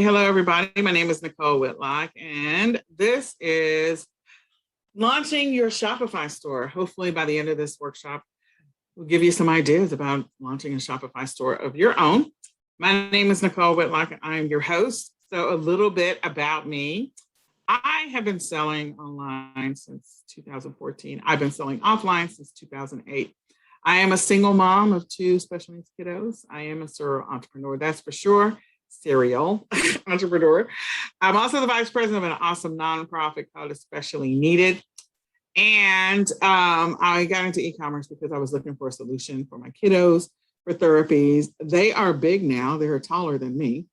Hello, everybody. My name is Nicole Whitlock, and this is launching your Shopify store. Hopefully, by the end of this workshop, we'll give you some ideas about launching a Shopify store of your own. My name is Nicole Whitlock. I am your host. So a little bit about me. I have been selling online since 2014. I've been selling offline since 2008. I am a single mom of 2 special needs kiddos. I am a serial entrepreneur, that's for sure. Serial entrepreneur. I'm also the vice president of an awesome nonprofit called Especially Needed. And I got into e-commerce because I was looking for a solution for my kiddos, for therapies. They are big now. They're taller than me.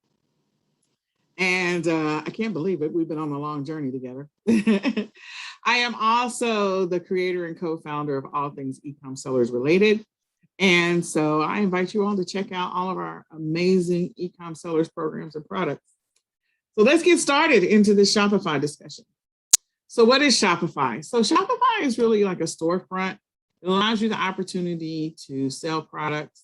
And I can't believe it. We've been on a long journey together. I am also the creator and co-founder of All Things Ecom Sellers Related. And so I invite you all to check out all of our amazing ecom sellers programs and products. So let's get started into this Shopify discussion. So what is Shopify? So Shopify is really like a storefront. It allows you the opportunity to sell products.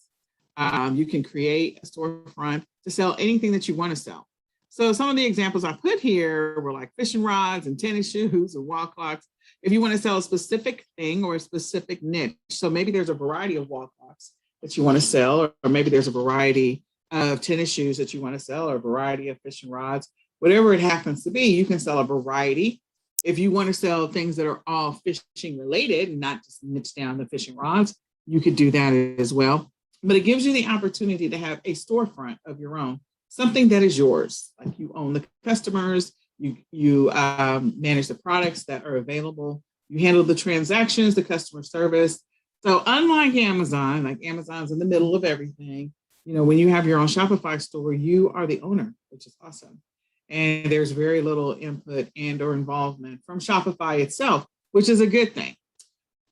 You can create a storefront to sell anything that you want to sell. So some of the examples I put here were like fishing rods and tennis shoes and wall clocks. If you want to sell a specific thing or a specific niche, so maybe there's a variety of wall clocks that you want to sell, or maybe there's a variety of tennis shoes that you want to sell, or a variety of fishing rods, whatever it happens to be, you can sell a variety. If you want to sell things that are all fishing related and not just niche down the fishing rods, you could do that as well. But it gives you the opportunity to have a storefront of your own, something that is yours, like you own the customers, you manage the products that are available, you handle the transactions, the customer service. So unlike Amazon, like Amazon's in the middle of everything, when you have your own Shopify store, you are the owner, which is awesome. And there's very little input and or involvement from Shopify itself, which is a good thing.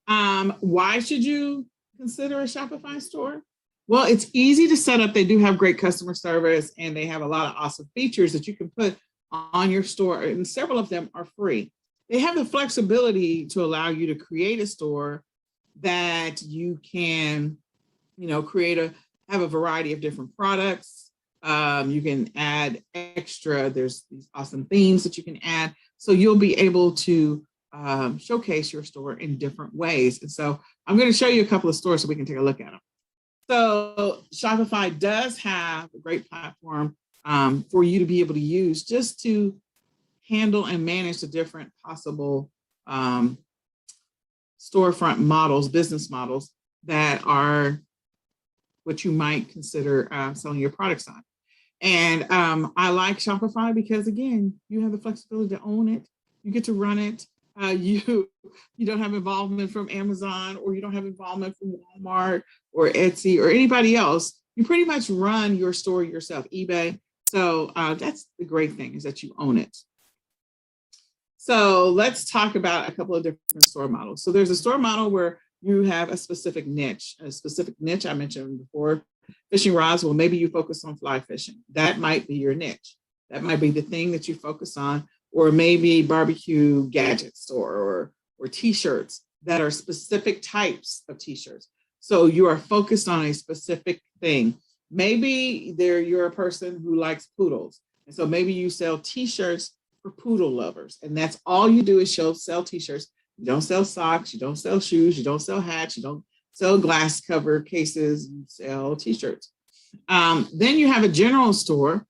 Why should you consider a Shopify store? Well, it's easy to set up. They do have great customer service, and they have a lot of awesome features that you can put on your store, and several of them are free. They have the flexibility to allow you to create a store that you can, have a variety of different products. You can add extra, there's these awesome themes that you can add. So you'll be able to showcase your store in different ways. And so I'm going to show you a couple of stores so we can take a look at them. So Shopify does have a great platform for you to be able to use just to handle and manage the different possible storefront models, business models that are what you might consider selling your products on. And I like Shopify because, again, you have the flexibility to own it. You get to run it. You don't have involvement from Amazon, or you don't have involvement from Walmart or Etsy or anybody else. You pretty much run your store yourself, eBay. So that's the great thing, is that you own it. So let's talk about a couple of different store models. So there's a store model where you have a specific niche. I mentioned before, fishing rods. Well, maybe you focus on fly fishing. That might be your niche. That might be the thing that you focus on. Or maybe barbecue gadgets or t-shirts that are specific types of t-shirts. So you are focused on a specific thing. Maybe you're a person who likes poodles. And so maybe you sell t-shirts for poodle lovers. And that's all you do is sell t-shirts. You don't sell socks. You don't sell shoes. You don't sell hats. You don't sell glass cover cases. You sell t-shirts. Then you have a general store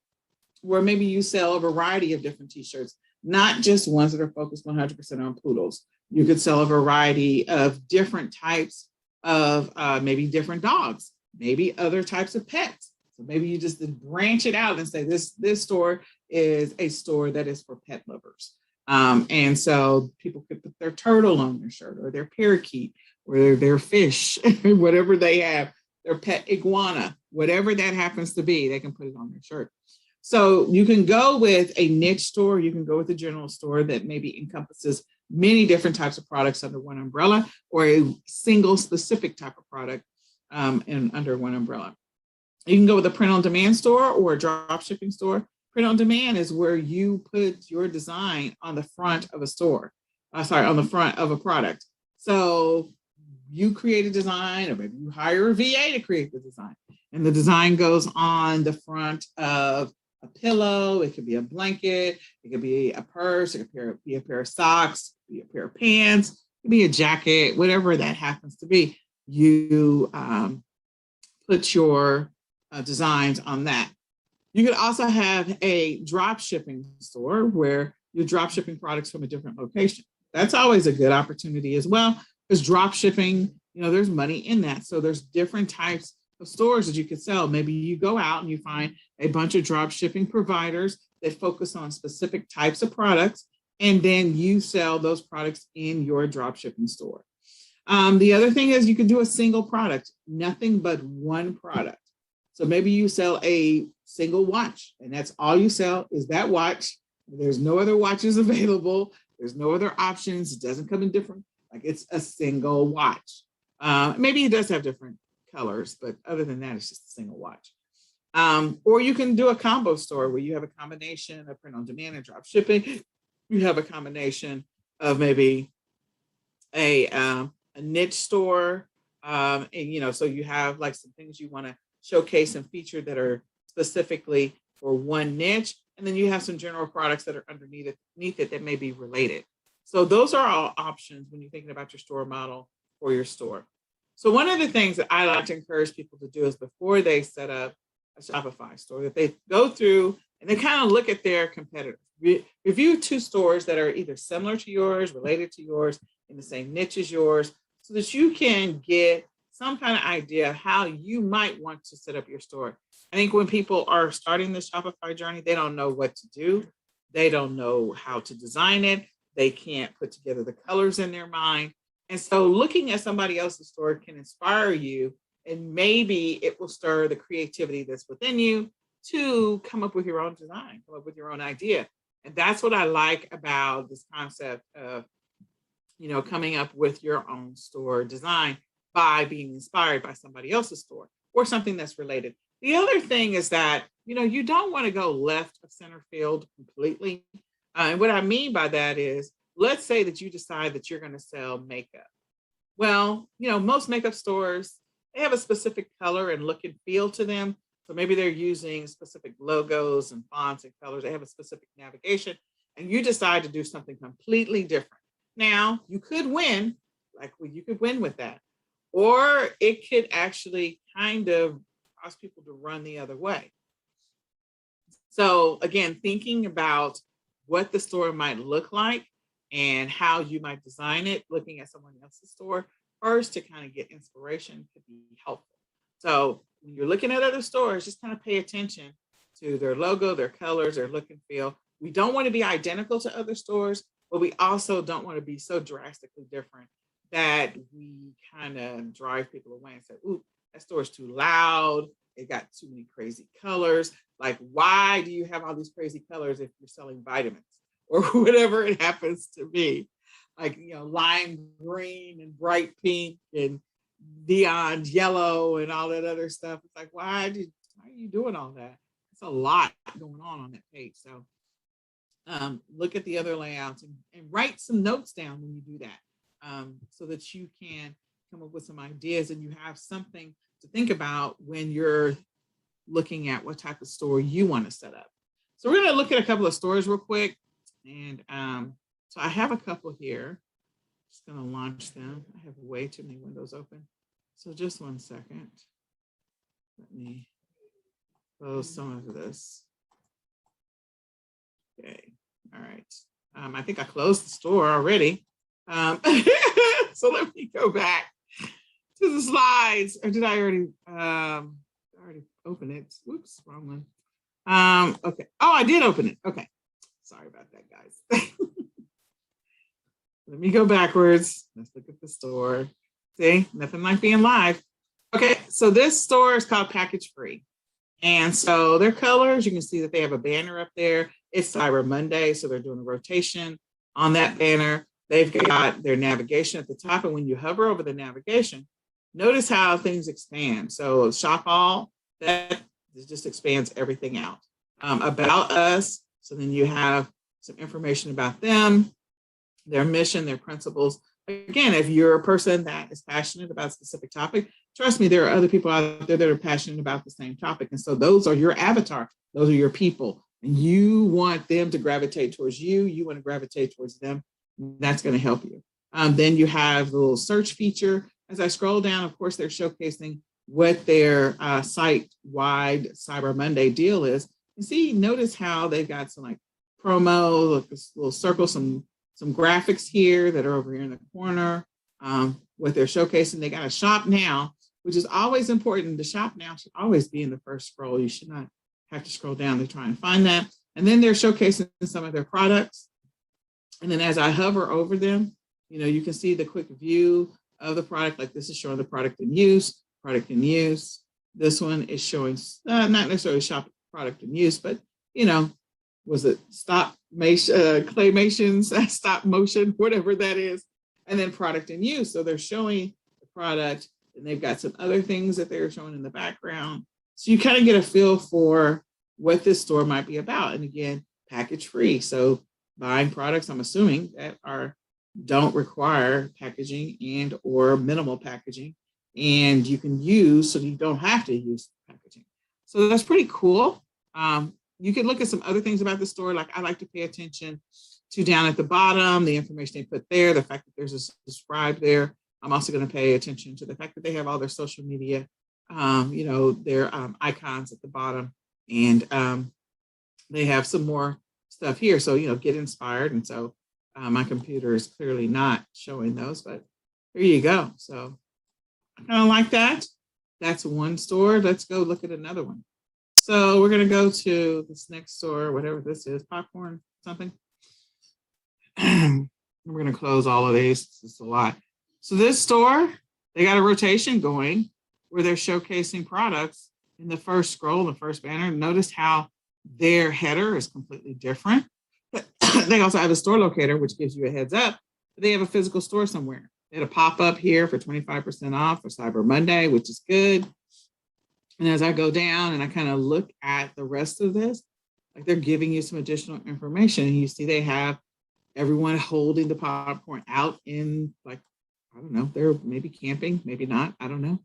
where maybe you sell a variety of different t-shirts, not just ones that are focused 100% on poodles. You could sell a variety of different types of maybe different dogs, maybe other types of pets. So maybe you just branch it out and say this store is a store that is for pet lovers. And so people could put their turtle on their shirt, or their parakeet, or their fish, whatever they have, their pet iguana, whatever that happens to be, they can put it on their shirt. So you can go with a niche store, you can go with a general store that maybe encompasses many different types of products under one umbrella, or a single specific type of product under one umbrella. You can go with a print-on-demand store or a drop shipping store. Print-on-demand is where you put your design on the front of a store, on the front of a product. So you create a design, or maybe you hire a VA to create the design, and the design goes on the front of a pillow, it could be a blanket, it could be a purse, it could be a pair of socks, it could be a pair of pants, it could be a jacket, whatever that happens to be. You put your designs on that. You could also have a drop shipping store where you're drop shipping products from a different location. That's always a good opportunity as well, because drop shipping, there's money in that. So there's different types of stores that you could sell. Maybe you go out and you find a bunch of drop shipping providers that focus on specific types of products, and then you sell those products in your drop shipping store. The other thing is you can do a single product, nothing but one product. So maybe you sell a single watch, and that's all you sell is that watch. There's no other watches available. There's no other options. It doesn't come in different, like it's a single watch. Maybe it does have different colors, but other than that, it's just a single watch. Or you can do a combo store where you have a combination of print on demand and drop shipping. You have a combination of maybe a niche store, and so you have like some things you want to showcase and feature that are specifically for one niche, and then you have some general products that are underneath it that may be related. So those are all options when you're thinking about your store model for your store. So one of the things that I like to encourage people to do is before they set up a Shopify store, that they go through and they kind of look at their competitors. Review 2 stores that are either similar to yours, related to yours, in the same niche as yours, so that you can get some kind of idea of how you might want to set up your store. I think when people are starting the Shopify journey, they don't know what to do. They don't know how to design it. They can't put together the colors in their mind. And so looking at somebody else's store can inspire you, and maybe it will stir the creativity that's within you to come up with your own design, come up with your own idea. And that's what I like about this concept of, coming up with your own store design by being inspired by somebody else's store or something that's related. The other thing is that, you don't want to go left of center field completely. And what I mean by that is, let's say that you decide that you're going to sell makeup. Well, most makeup stores, they have a specific color and look and feel to them. So maybe they're using specific logos and fonts and colors. They have a specific navigation, and you decide to do something completely different. Now, you could win, you could win with that, or it could actually kind of cause people to run the other way. So again, thinking about what the store might look like and how you might design it, looking at someone else's store first to kind of get inspiration could be helpful. So when you're looking at other stores, just kind of pay attention to their logo, their colors, their look and feel. We don't want to be identical to other stores, but we also don't want to be so drastically different that we kind of drive people away and say, ooh, that store is too loud. It got too many crazy colors. Like, why do you have all these crazy colors if you're selling vitamins or whatever it happens to be? Like, lime green and bright pink and neon yellow and all that other stuff. It's like, why are you doing all that? It's a lot going on that page. So look at the other layouts and write some notes down when you do that, so that you can come up with some ideas and you have something to think about when you're looking at what type of store you want to set up. So we're going to look at a couple of stores real quick. And so I have a couple here. Just going to launch them. I have way too many windows open. So just one second. Let me close some of this. Okay. All right. I think I closed the store already. So let me go back to the slides. Or did I already open it? Whoops, wrong one. Okay. Oh, I did open it. Okay. Sorry about that, guys. Let me go backwards. Let's look at the store. See, nothing like being live. Okay, so this store is called Package Free. And so their colors, you can see that they have a banner up there. It's Cyber Monday, so they're doing a rotation on that banner. They've got their navigation at the top, and when you hover over the navigation, notice how things expand. So shop all, that just expands everything out. About us, so then you have some information about them, their mission, their principles, again, if you're a person that is passionate about a specific topic, trust me, there are other people out there that are passionate about the same topic. And so those are your avatar. Those are your people. And you want them to gravitate towards you. You want to gravitate towards them. That's going to help you. Then you have the little search feature. As I scroll down, of course, they're showcasing what their site-wide Cyber Monday deal is. You see, notice how they've got some like promo, look, this little circle, some graphics here that are over here in the corner. What they're showcasing, they got a shop now, which is always important. The shop now should always be in the first scroll. You should not have to scroll down to try and find that. And then they're showcasing some of their products. And then as I hover over them, you can see the quick view of the product. Like this is showing the product in use. This one is showing not necessarily shop product in use, but was it claymations, stop motion, whatever that is, and then product in use. So they're showing the product, and they've got some other things that they're showing in the background. So you kind of get a feel for what this store might be about. And again, package free. So buying products, I'm assuming, that don't require packaging and or minimal packaging, and you can use, so you don't have to use packaging. So that's pretty cool. You can look at some other things about the store. Like I like to pay attention to down at the bottom, the information they put there, the fact that there's a subscribe there. I'm also going to pay attention to the fact that they have all their social media, their icons at the bottom, and they have some more stuff here. So, get inspired. And so my computer is clearly not showing those, but there you go. So I kind of like that. That's one store. Let's go look at another one. So we're going to go to this next store, whatever this is, popcorn, something. We're going to close all of these. It's a lot. So this store, they got a rotation going where they're showcasing products in the first scroll, the first banner. Notice how their header is completely different. They also have a store locator, which gives you a heads up. They have a physical store somewhere. They had a pop-up here for 25% off for Cyber Monday, which is good. And as I go down and I kind of look at the rest of this, like they're giving you some additional information. And you see they have everyone holding the popcorn out in, like, I don't know, they're maybe camping, maybe not, I don't know.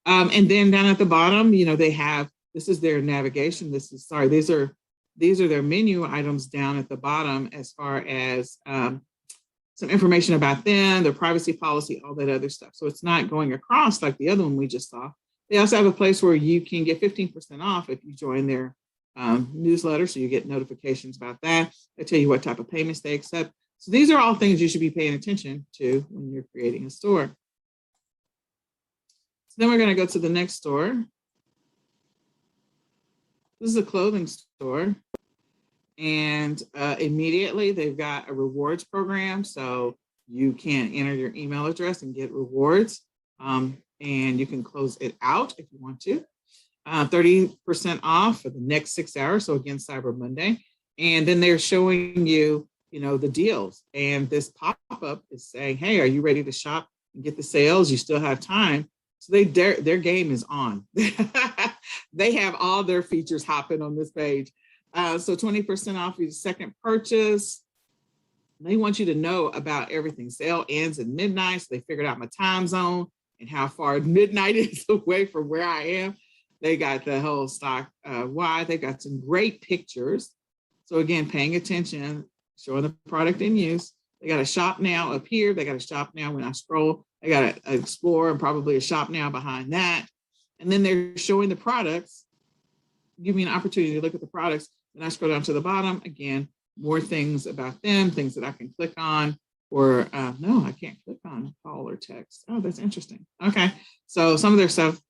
And then down at the bottom, they have, this is their navigation. These are their menu items down at the bottom as far as some information about them, their privacy policy, all that other stuff. So it's not going across like the other one we just saw. They also have a place where you can get 15% off if you join their newsletter. So you get notifications about that. They tell you what type of payments they accept. So these are all things you should be paying attention to when you're creating a store. So then we're going to go to the next store. This is a clothing store. And immediately they've got a rewards program. So you can enter your email address and get rewards. And you can close it out if you want to. 30% off for the next 6 hours. So again, Cyber Monday. And then they're showing you, the deals. And this pop-up is saying, hey, are you ready to shop and get the sales? You still have time. So their game is on. They have all their features hopping on this page. So 20% off your second purchase. They want you to know about everything. Sale ends at midnight. So they figured out my time zone and how far midnight is away from where I am. They got the whole stock wide. They got some great pictures. So again, paying attention, showing the product in use. They got a shop now up here. They got a shop now when I scroll. They got an explore and probably a shop now behind that. And then they're showing the products. Give me an opportunity to look at the products. Then I scroll down to the bottom. Again, more things about them, things that I can click on. Or no, I can't click on call or text. Oh, that's interesting. Okay, so some of their stuff,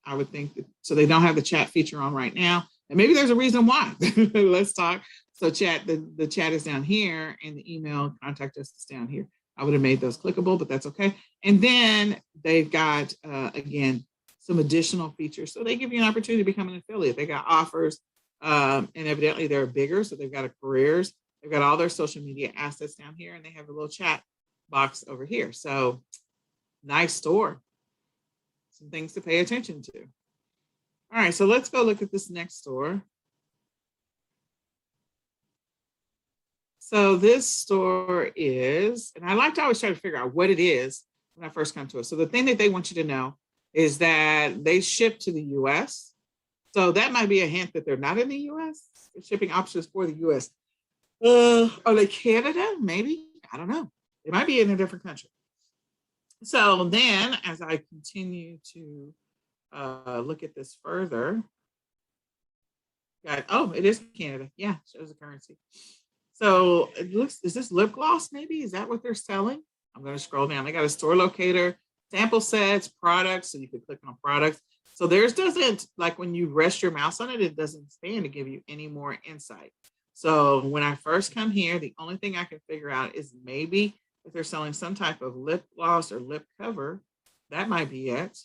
I would think, so they don't have the chat feature on right now. And maybe there's a reason why. Let's talk. So chat, the chat is down here and the email contact us is down here. I would have made those clickable, but that's okay. And then they've got, again, some additional features. So they give you an opportunity to become an affiliate. They got offers, and evidently they're bigger. So they've got a careers. They've got all their social media assets down here, and they have a little chat box over here. So nice store. Some things to pay attention to. All right, so let's go look at this next store. So this store is, and I like to always try to figure out what it is when I first come to it. So the thing that they want you to know is that they ship to the US. So that might be a hint that they're not in the US. They're shipping options for the US. Are they Canada? Maybe. I don't know. They might be in a different country. So then as I continue to look at this further, it is Canada. Yeah, shows the currency. So it looks, is this lip gloss maybe? Is that what they're selling? I'm going to scroll down. They got a store locator, sample sets, products. So you can click on products. So theirs doesn't, like when you rest your mouse on it, it doesn't stand to give you any more insight. So when I first come here, the only thing I can figure out is maybe if they're selling some type of lip gloss or lip cover. That might be it.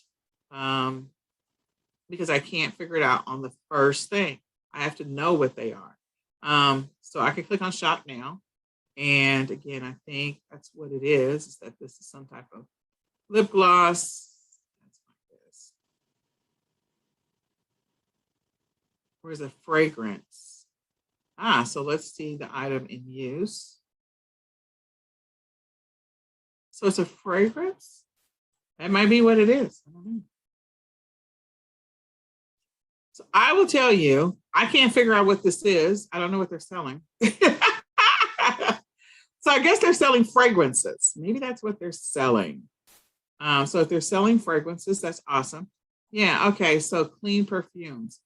Because I can't figure it out on the first thing. I have to know what they are. So I can click on shop now. And again, I think that's what it is that this is some type of lip gloss. That's like this. Where's a fragrance? So let's see the item in use. So it's a fragrance. That might be what it is. I don't know. So I will tell you, I can't figure out what this is. I don't know what they're selling. So I guess they're selling fragrances. Maybe that's what they're selling. So if they're selling fragrances, that's awesome. Yeah, okay, so clean perfumes.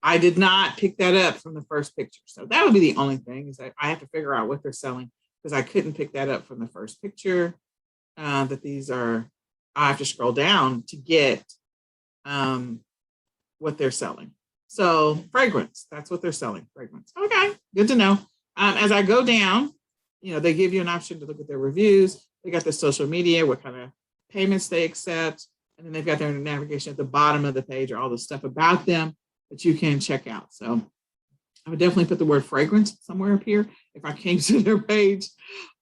I did not pick that up from the first picture. So that would be the only thing, is that I have to figure out what they're selling, because I couldn't pick that up from the first picture. That these are, I have to scroll down to get what they're selling. So fragrance, that's what they're selling, fragrance. Okay, good to know. As I go down, they give you an option to look at their reviews. They got the social media, what kind of payments they accept. And then they've got their navigation at the bottom of the page, or all the stuff about them that you can check out. So I would definitely put the word fragrance somewhere up here. If I came to their page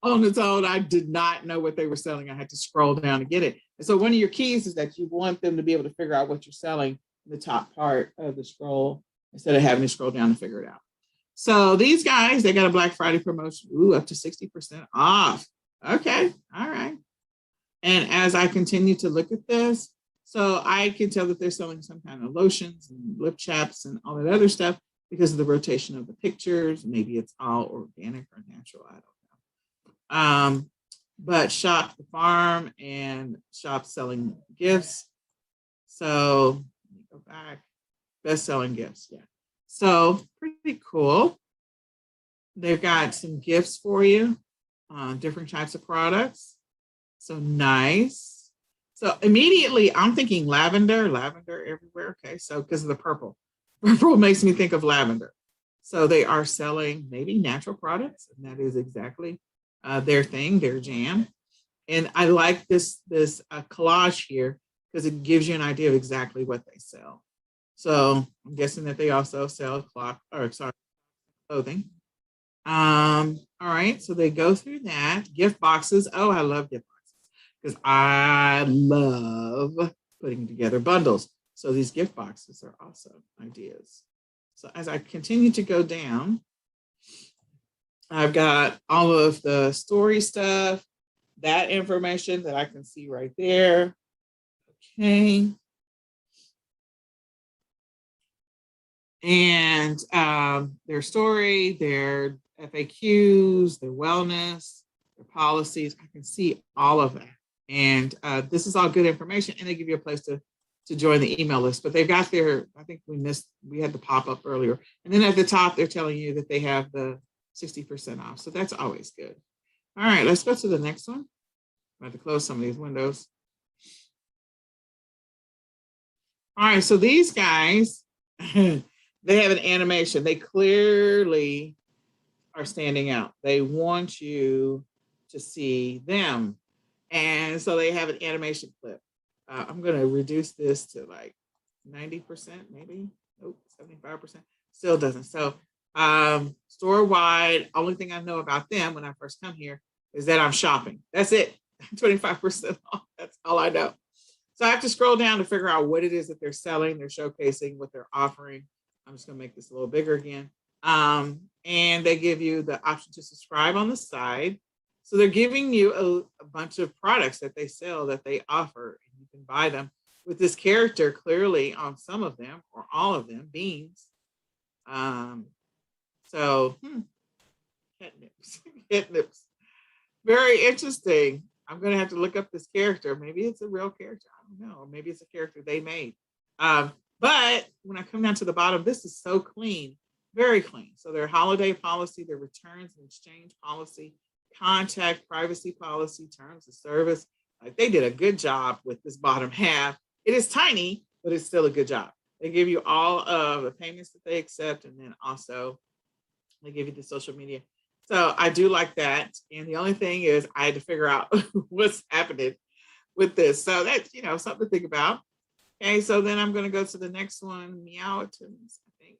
on its own, I did not know what they were selling. I had to scroll down to get it. And so one of your keys is that you want them to be able to figure out what you're selling in the top part of the scroll, instead of having to scroll down to figure it out. So these guys, they got a Black Friday promotion. Ooh, up to 60% off. Okay, all right. And as I continue to look at this, so I can tell that they're selling some kind of lotions and lip chaps and all that other stuff because of the rotation of the pictures. Maybe it's all organic or natural, I don't know. But Shop the Farm and Shop selling gifts. So let me go back. Best-selling gifts, yeah. So pretty cool. They've got some gifts for you, different types of products. So nice. So immediately I'm thinking lavender everywhere. Okay, so because of the purple. Purple makes me think of lavender. So they are selling maybe natural products, and that is exactly their thing, their jam. And I like this collage here because it gives you an idea of exactly what they sell. So I'm guessing that they also sell clothing. All right, so they go through that. Gift boxes. Oh, I love gift boxes because I love putting together bundles. So these gift boxes are also ideas. So as I continue to go down, I've got all of the story stuff, that information that I can see right there. Okay. And their story, their FAQs, their wellness, their policies, I can see all of that. And this is all good information, and they give you a place to join the email list. But they've got their, I think we had the pop-up earlier. And then at the top, they're telling you that they have the 60% off. So that's always good. All right, let's go to the next one. I'm about to close some of these windows. All right, so these guys, they have an animation. They clearly are standing out. They want you to see them. And so they have an animation clip. I'm going to reduce this to like 90%, maybe. Nope, 75%. Still doesn't. So store-wide, only thing I know about them when I first come here is that I'm shopping. That's it. 25% off. That's all I know. So I have to scroll down to figure out what it is that they're selling, they're showcasing, what they're offering. I'm just going to make this a little bigger again. and they give you the option to subscribe on the side. So they're giving you a bunch of products that they sell, that they offer, and you can buy them with this character clearly on some of them or all of them, beans. Um, so catnips, catnips. Very interesting. I'm gonna have to look up this character. Maybe it's a real character. I don't know. Maybe it's a character they made. But when I come down to the bottom, this is so clean, very clean. So their holiday policy, their returns and exchange policy, contact privacy policy, terms of service. Like, they did a good job with this bottom half. It is tiny, but it's still a good job. They give you all of the payments that they accept, and then also they give you the social media. So I do like that. And the only thing is I had to figure out what's happening with this. So that's, something to think about. Okay, so then I'm going to go to the next one, Meowtons, I think.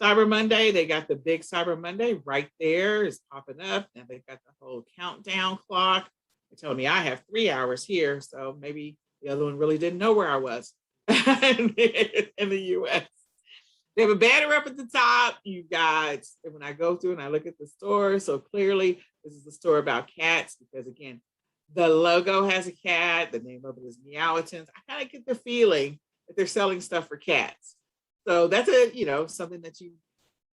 Cyber Monday, they got the big Cyber Monday right there. It's popping up. And they've got the whole countdown clock. They told me I have 3 hours here. So maybe the other one really didn't know where I was in the US. They have a banner up at the top. You got, when I go through and I look at the store, so clearly this is a store about cats, because again, the logo has a cat. The name of it is Meowtons. I kind of get the feeling that they're selling stuff for cats. So that's something that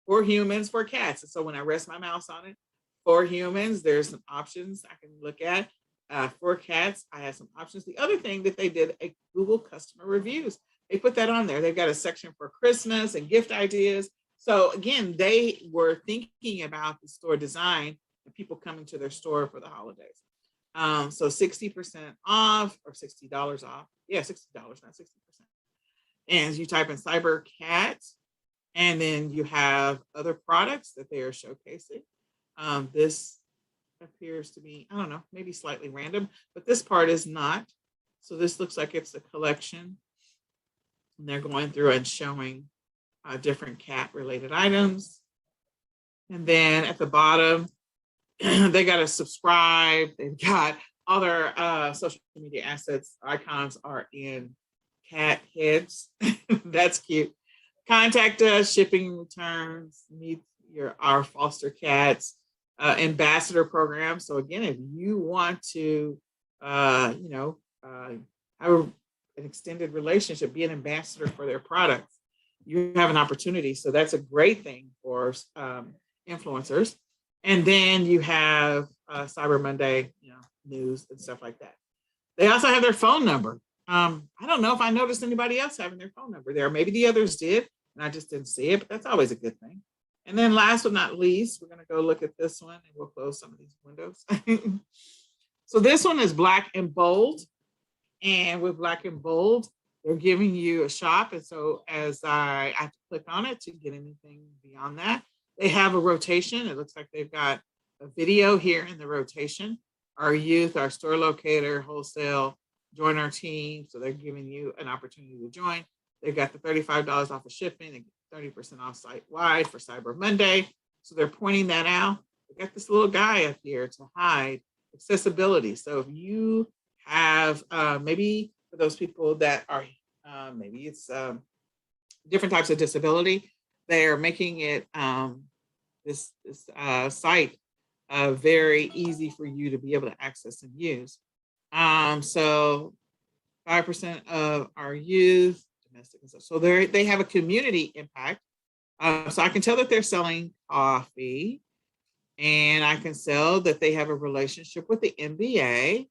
for humans, for cats. And so when I rest my mouse on it, for humans, there's some options I can look at. For cats, I have some options. The other thing that they did, a Google customer reviews. They put that on there. They've got a section for Christmas and gift ideas. So again, they were thinking about the store design and people coming to their store for the holidays. So 60% off, or $60 off. Yeah, $60, not 60%. And you type in Cyber Cat, and then you have other products that they are showcasing. This appears to be, I don't know, maybe slightly random, but this part is not. So this looks like it's a collection. And they're going through and showing different cat related items. And then at the bottom, they got to subscribe. They've got all their social media assets, icons are in cat heads. That's cute. Contact us, shipping returns, meet our foster cats, ambassador program. So again, if you want to, have an extended relationship, be an ambassador for their products, you have an opportunity. So that's a great thing for influencers. And then you have Cyber Monday, news and stuff like that. They also have their phone number. I don't know if I noticed anybody else having their phone number there. Maybe the others did, and I just didn't see it, but that's always a good thing. And then last but not least, we're going to go look at this one, and we'll close some of these windows. So this one is black and bold. And with black and bold, they're giving you a shop. And so as I have to click on it to get anything beyond that, they have a rotation. It looks like they've got a video here in the rotation. Our youth, our store locator, wholesale, join our team. So they're giving you an opportunity to join. They've got the $35 off of shipping and 30% off site-wide for Cyber Monday. So they're pointing that out. They got this little guy up here to hide accessibility. So if you have maybe for those people that are maybe it's different types of disability, they're making it this site very easy for you to be able to access and use. So 5% of our youth, domestic and stuff. So they have a community impact. So I can tell that they're selling coffee, and I can tell that they have a relationship with the NBA.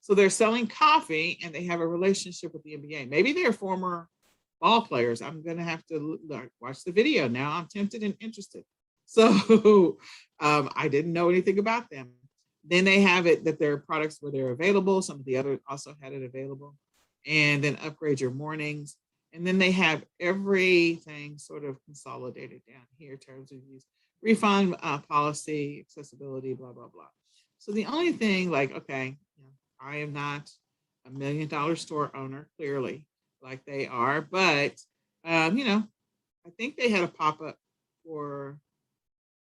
So they're selling coffee and they have a relationship with the NBA. Maybe they're former ball players. I'm going to have to watch the video now. I'm tempted and interested. So I didn't know anything about them. Then they have it that their products were there available. Some of the others also had it available. And then upgrade your mornings. And then they have everything sort of consolidated down here in terms of use, refund policy, accessibility, blah, blah, blah. So the only thing okay, I am not a $1 million store owner, clearly, like they are, but, I think they had a pop-up for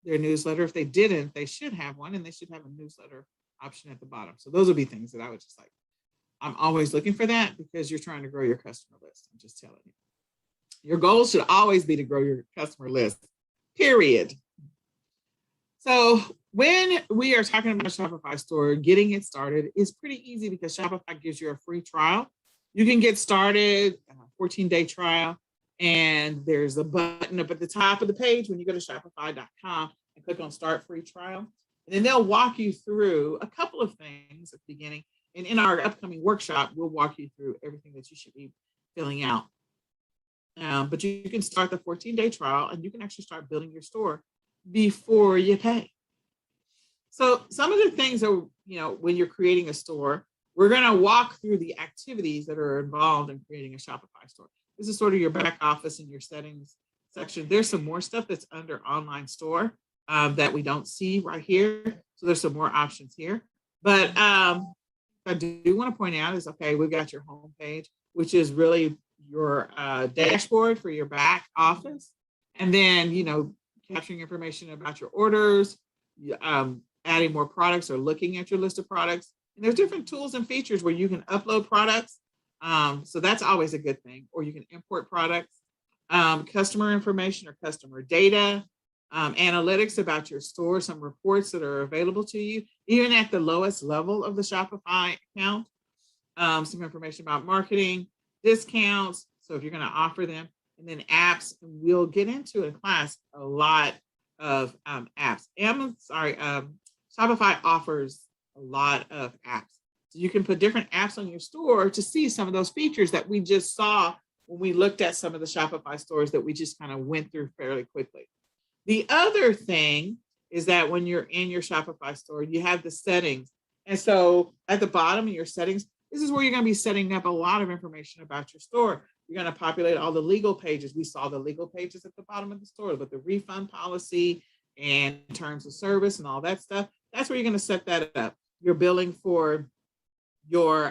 their newsletter. If they didn't, they should have one, and they should have a newsletter option at the bottom. So those would be things that I would just I'm always looking for that, because you're trying to grow your customer list. I'm just telling you. Your goal should always be to grow your customer list, period. So when we are talking about Shopify store, getting it started is pretty easy because Shopify gives you a free trial. You can get started, a 14-day trial, and there's a button up at the top of the page when you go to shopify.com and click on start free trial. And then they'll walk you through a couple of things at the beginning. And in our upcoming workshop, we'll walk you through everything that you should be filling out. But you can start the 14-day trial and you can actually start building your store before you pay. So some of the things that, when you're creating a store, we're going to walk through the activities that are involved in creating a Shopify store. This is sort of your back office and your settings section. There's some more stuff that's under online store that we don't see right here. So there's some more options here. But I do want to point out is, okay, we've got your home page, which is really your dashboard for your back office. And then, capturing information about your orders, adding more products or looking at your list of products. And there's different tools and features where you can upload products. So that's always a good thing. Or you can import products, customer information or customer data, analytics about your store, some reports that are available to you, even at the lowest level of the Shopify account, some information about marketing, discounts. So if you're going to offer them, and then apps, and we'll get into in class a lot of apps. Shopify offers a lot of apps. So you can put different apps on your store to see some of those features that we just saw when we looked at some of the Shopify stores that we just kind of went through fairly quickly. The other thing is that when you're in your Shopify store, you have the settings. And so at the bottom of your settings, this is where you're going to be setting up a lot of information about your store. You're going to populate all the legal pages. We saw the legal pages at the bottom of the store, but the refund policy and terms of service and all that stuff, that's where you're going to set that up. You're billing for your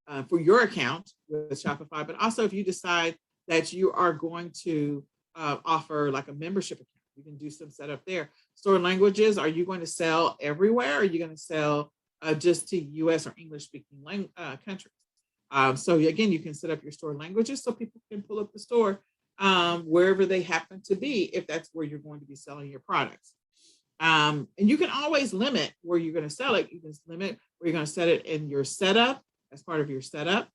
account with Shopify, but also if you decide that you are going to offer like a membership account, you can do some setup there. Store languages, are you going to sell everywhere? Or are you going to sell just to US or English speaking countries? So again, you can set up your store languages so people can pull up the store wherever they happen to be, if that's where you're going to be selling your products. And you can always limit where you're going to sell it. You can limit where you're going to set it in your setup as part of your setup.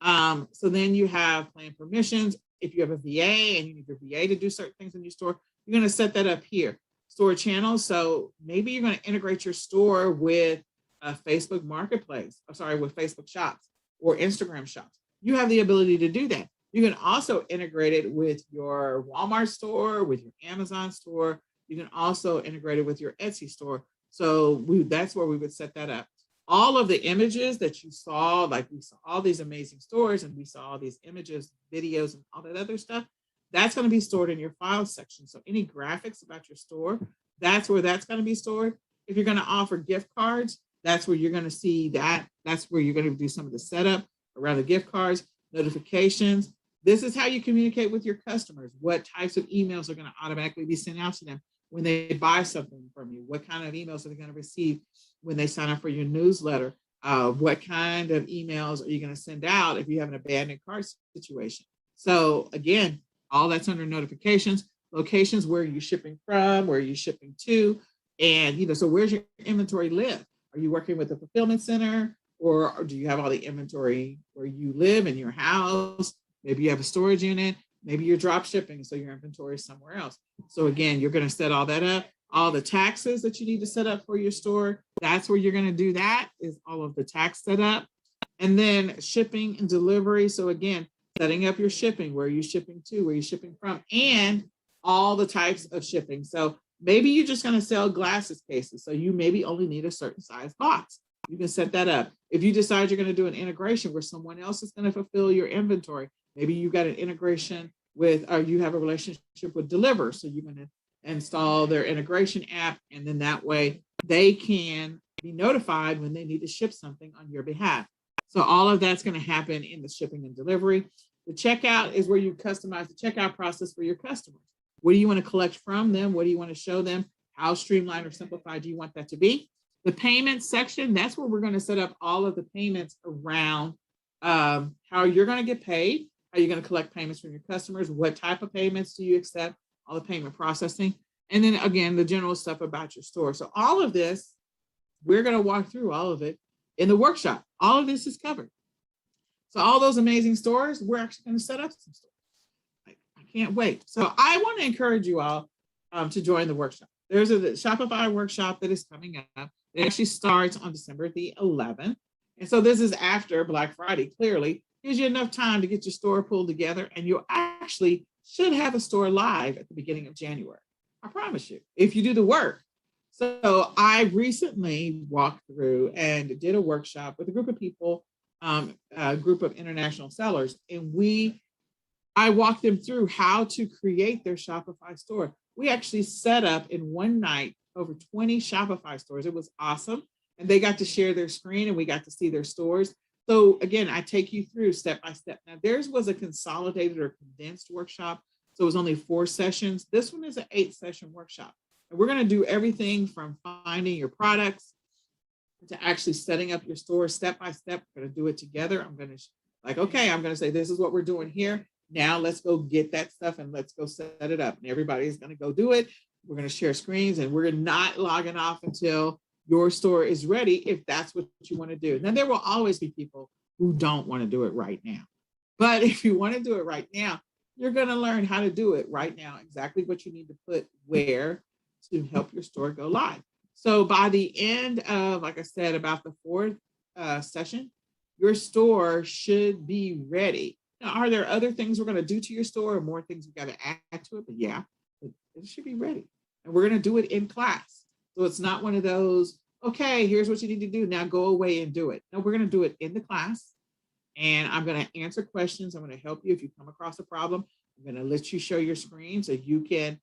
So then you have plan permissions. If you have a VA and you need your VA to do certain things in your store, you're going to set that up here. Store channels. So maybe you're going to integrate your store with a Facebook Marketplace, with Facebook Shops or Instagram Shops. You have the ability to do that. You can also integrate it with your Walmart store, with your Amazon store. You can also integrate it with your Etsy store. So that's where we would set that up. All of the images that you saw, like we saw all these amazing stores and we saw all these images, videos, and all that other stuff, that's going to be stored in your files section. So any graphics about your store, that's where that's going to be stored. If you're going to offer gift cards, that's where you're going to see that. That's where you're going to do some of the setup around the gift cards, notifications. This is how you communicate with your customers. What types of emails are going to automatically be sent out to them when they buy something from you? What kind of emails are they going to receive when they sign up for your newsletter? What kind of emails are you going to send out if you have an abandoned cart situation? So again, all that's under notifications, locations, where are you shipping from, where are you shipping to? And, so where's your inventory live? Are you working with a fulfillment center, or do you have all the inventory where you live in your house? Maybe you have a storage unit. Maybe you're drop shipping, so your inventory is somewhere else. So again, you're going to set all that up. All the taxes that you need to set up for your store, that's where you're going to do that, is all of the tax setup. And then shipping and delivery. So again, setting up your shipping, where are you shipping to, where are you shipping from, and all the types of shipping. So maybe you're just going to sell glasses cases. So you maybe only need a certain size box. You can set that up. If you decide you're going to do an integration where someone else is going to fulfill your inventory, maybe you've got an integration with, or you have a relationship with Deliver. So you're going to install their integration app, and then that way they can be notified when they need to ship something on your behalf. So all of that's going to happen in the shipping and delivery. The checkout is where you customize the checkout process for your customers. What do you want to collect from them? What do you want to show them? How streamlined or simplified do you want that to be? The payment section, that's where we're going to set up all of the payments around how you're going to get paid, how you're going to collect payments from your customers, what type of payments do you accept, all the payment processing, and then again, the general stuff about your store. So all of this, we're going to walk through all of it in the workshop. All of this is covered. So all those amazing stores, we're actually going to set up some stores. I can't wait. So I want to encourage you all to join the workshop. There's a Shopify workshop that is coming up. It actually starts on December the 11th. And so this is after Black Friday, clearly. Gives you enough time to get your store pulled together, and you actually should have a store live at the beginning of January. I promise you, if you do the work. So I recently walked through and did a workshop with a group of people, a group of international sellers, and I walked them through how to create their Shopify store. We actually set up in one night over 20 Shopify stores. It was awesome. And they got to share their screen and we got to see their stores. So again, I take you through step by step. Now theirs was a consolidated or condensed workshop. So it was only 4 sessions. This one is an 8-session workshop. And we're going to do everything from finding your products to actually setting up your store step by step. We're going to do it together. I'm going to say, this is what we're doing here. Now let's go get that stuff and let's go set it up. And everybody's going to go do it. We're going to share screens and we're not logging off until your store is ready, if that's what you want to do. Now, there will always be people who don't want to do it right now. But if you want to do it right now, you're going to learn how to do it right now, exactly what you need to put where to help your store go live. So by the end of, like I said, about the 4th session, your store should be ready. Now, are there other things we're going to do to your store or more things we got to add to it? But yeah, it should be ready. And we're going to do it in class. So it's not one of those, okay, here's what you need to do. Now go away and do it. No, we're going to do it in the class. And I'm going to answer questions. I'm going to help you if you come across a problem. I'm going to let you show your screen so you can,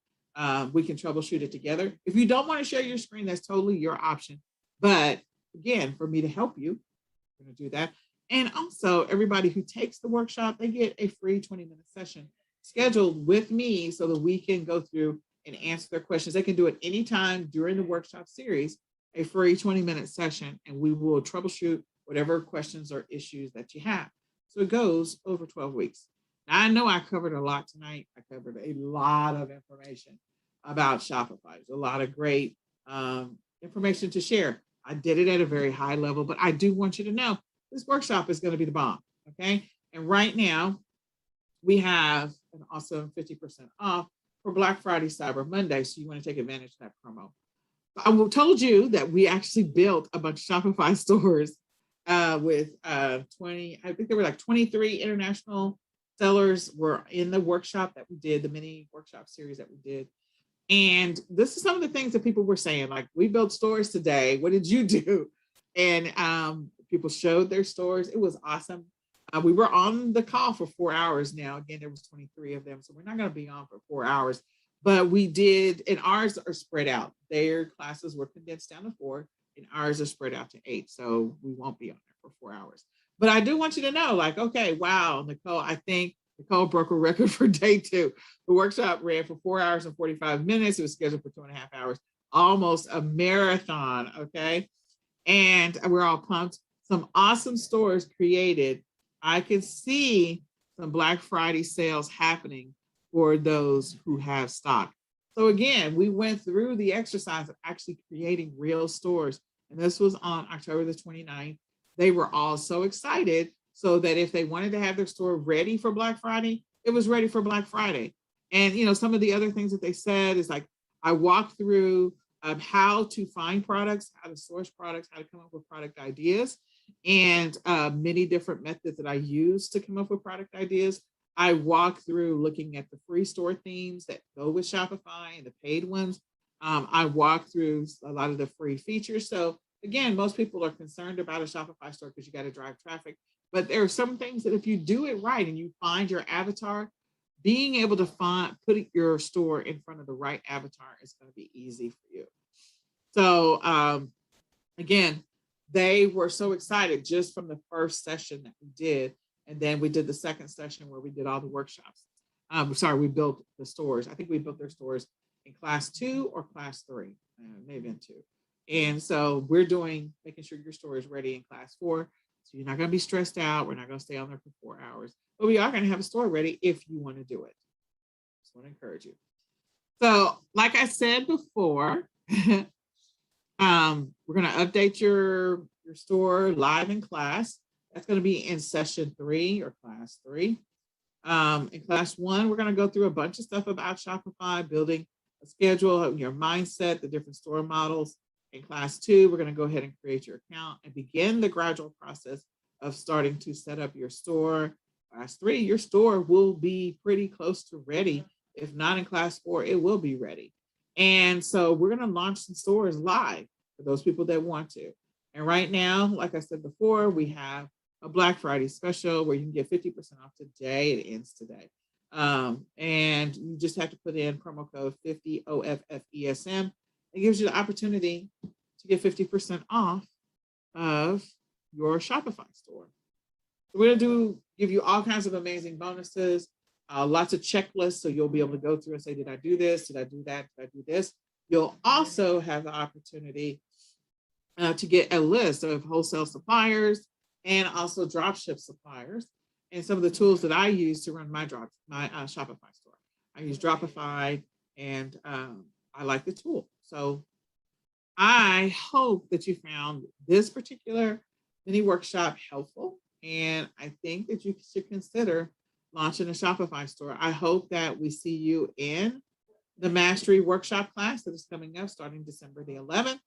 we can troubleshoot it together. If you don't want to share your screen, that's totally your option. But again, for me to help you, I'm going to do that. And also everybody who takes the workshop, they get a free 20-minute session scheduled with me so that we can go through and answer their questions. They can do it anytime during the workshop series, a free 20-minute session, and we will troubleshoot whatever questions or issues that you have. So it goes over 12 weeks. Now, I know I covered a lot tonight. I covered a lot of information about Shopify. There's a lot of great information to share. I did it at a very high level, but I do want you to know this workshop is going to be the bomb, okay? And right now, we have an awesome 50% off for Black Friday, Cyber Monday. So you want to take advantage of that promo. I told you that we actually built a bunch of Shopify stores with 20, I think there were like 23 international sellers were in the workshop that we did, the mini workshop series that we did. And this is some of the things that people were saying, like, we built stores today. What did you do? And people showed their stores. It was awesome. We were on the call for 4 hours now. Again, there was 23 of them, so we're not going to be on for 4 hours. But we did, and ours are spread out. Their classes were condensed down to 4, and ours are spread out to 8. So we won't be on there for 4 hours. But I do want you to know, like, okay, wow, Nicole, I think Nicole broke a record for day 2. The workshop ran for 4 hours and 45 minutes. It was scheduled for 2.5 hours, almost a marathon, okay? And we're all pumped. Some awesome stores created. I can see some Black Friday sales happening for those who have stock. So again, we went through the exercise of actually creating real stores. And this was on October the 29th. They were all so excited so that if they wanted to have their store ready for Black Friday, it was ready for Black Friday. And, you know, some of the other things that they said is like, I walked through how to find products, how to source products, how to come up with product ideas, and many different methods that I use to come up with product ideas. I walk through looking at the free store themes that go with Shopify and the paid ones. I walk through a lot of the free features. So again, most people are concerned about a Shopify store because you got to drive traffic. But there are some things that if you do it right and you find your avatar, being able to put your store in front of the right avatar is going to be easy for you. So again, they were so excited just from the first session that we did. And then we did the second session where we did all the workshops. We built the stores. I think we built their stores in class 2 or class 3, maybe in 2. And so we're making sure your store is ready in class 4. So you're not going to be stressed out. We're not going to stay on there for 4 hours, but we are going to have a store ready if you want to do it. Just want to encourage you. So like I said before, we're going to update your store live in class. That's going to be in session 3 or class 3. In class 1, we're going to go through a bunch of stuff about Shopify, building a schedule, your mindset, the different store models. In class 2, we're going to go ahead and create your account and begin the gradual process of starting to set up your store. Class 3, your store will be pretty close to ready. If not in class 4, it will be ready. And so we're going to launch some stores live for those people that want to. And right now, like I said before, we have a Black Friday special where you can get 50% off today. It ends today. And you just have to put in promo code 50OFFESM. It gives you the opportunity to get 50% off of your Shopify store. So we're going to give you all kinds of amazing bonuses, lots of checklists. So you'll be able to go through and say, did I do this? Did I do that? Did I do this? You'll also have the opportunity to get a list of wholesale suppliers and also dropship suppliers and some of the tools that I use to run my Shopify store. I use Dropify, and I like the tool. So I hope that you found this particular mini workshop helpful, and I think that you should consider launching a Shopify store. I hope that we see you in the Mastery Workshop class that is coming up starting December the 11th.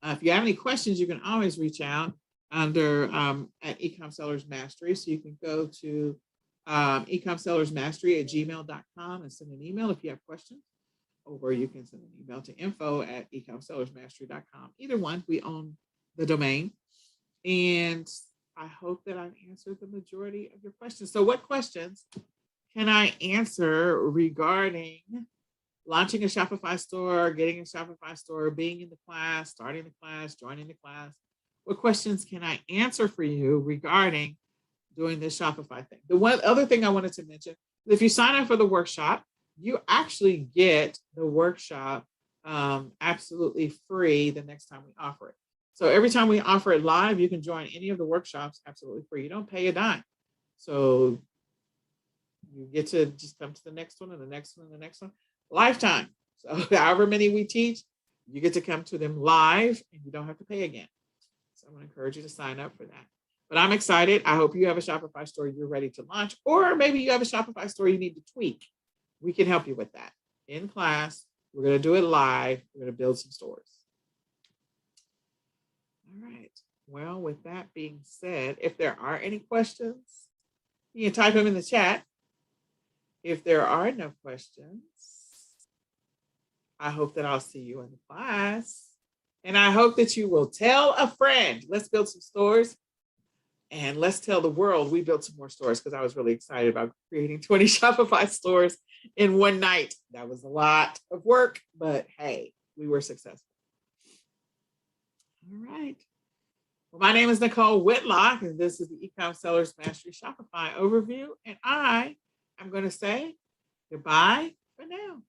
If you have any questions, you can always reach out under at Ecom Sellers Mastery. So you can go to ecomsellersmastery@gmail.com and send an email if you have questions, or you can send an email to info@ecomsellersmastery.com. Either one, we own the domain. And I hope that I've answered the majority of your questions. So what questions can I answer regarding launching a Shopify store, getting a Shopify store, being in the class, starting the class, joining the class? What questions can I answer for you regarding doing this Shopify thing? The one other thing I wanted to mention, if you sign up for the workshop, you actually get the workshop absolutely free the next time we offer it. So every time we offer it live, you can join any of the workshops absolutely free. You don't pay a dime. So you get to just come to the next one and the next one and the next one. Lifetime. So however many we teach, you get to come to them live and you don't have to pay again. So I'm going to encourage you to sign up for that. But I'm excited. I hope you have a Shopify store you're ready to launch, or maybe you have a Shopify store you need to tweak. We can help you with that. In class, we're going to do it live. We're going to build some stores. All right. Well, with that being said, if there are any questions, you can type them in the chat. If there are no questions, I hope that I'll see you in the class. And I hope that you will tell a friend. Let's build some stores. And let's tell the world we built some more stores, because I was really excited about creating 20 Shopify stores in one night. That was a lot of work, but hey, we were successful. All right. Well, my name is Nicole Whitlock, and this is the Ecom Sellers Mastery Shopify overview. And I am going to say goodbye for now.